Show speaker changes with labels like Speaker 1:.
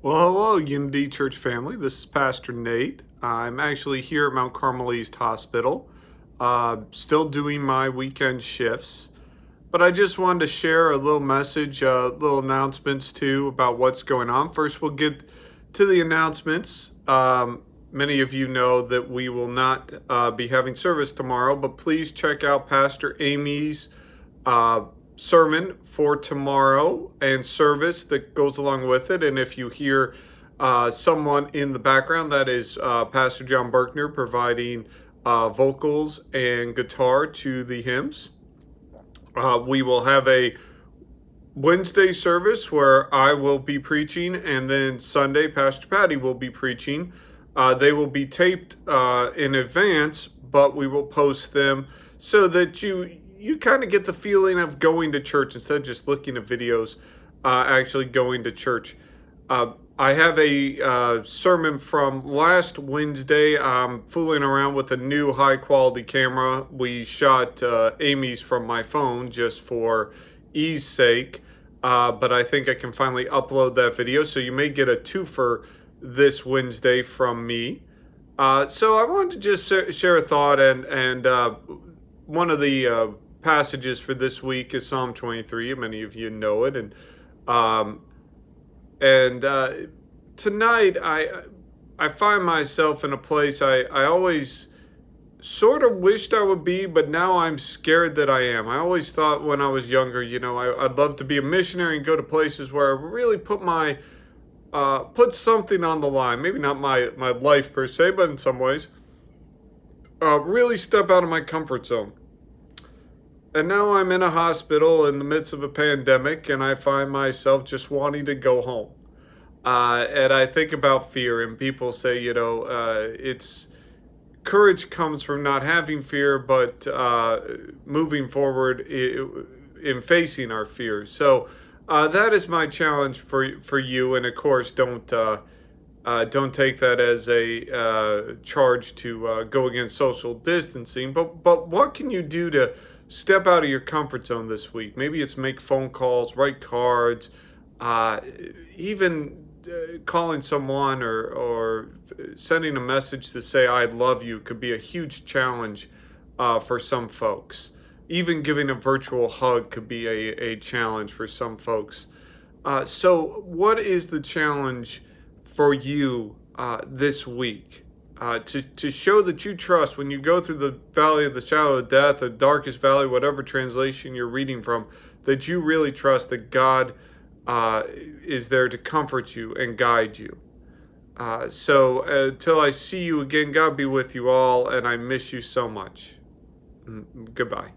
Speaker 1: Well, hello, Unity Church family. This is Pastor Nate. I'm actually here at Mount Carmel East Hospital, still doing my weekend shifts. But I just wanted to share a little message, little announcements too about what's going on. First, we'll get to the announcements. Many of you know that we will not be having service tomorrow, but please check out Pastor Amy's sermon for tomorrow and service that goes along with it. And if you hear someone in the background, that is Pastor John Berkner providing vocals and guitar to the hymns. We will have a Wednesday service where I will be preaching, and then Sunday Pastor Patty will be preaching. They will be taped in advance, but we will post them so that you kind of get the feeling of going to church instead of just looking at videos, actually going to church. I have a sermon from last Wednesday. I'm fooling around with a new high quality camera. We shot Amy's from my phone just for ease sake, but I think I can finally upload that video, so you may get a twofer this Wednesday from me. So I wanted to just share a thought, and one of the passages for this week is Psalm 23. Many of you know it, and tonight I find myself in a place I always sort of wished I would be, but now I'm scared that I am. I always thought when I was younger, I'd love to be a missionary and go to places where I really put something on the line. Maybe not my life per se, but in some ways, really step out of my comfort zone. And now I'm in a hospital in the midst of a pandemic, and I find myself just wanting to go home. And I think about fear, and people say, it's courage comes from not having fear, but moving forward in facing our fears. So that is my challenge for you. And of course, don't take that as a charge to go against social distancing. But what can you do to step out of your comfort zone this week? Maybe it's make phone calls, write cards, even calling someone or sending a message to say I love you could be a huge challenge for some folks. Even giving a virtual hug could be a challenge for some folks. So what is the challenge for you this week? To show that you trust when you go through the valley of the shadow of death, the darkest valley, whatever translation you're reading from, that you really trust that God is there to comfort you and guide you. So till I see you again, God be with you all, and I miss you so much. Goodbye.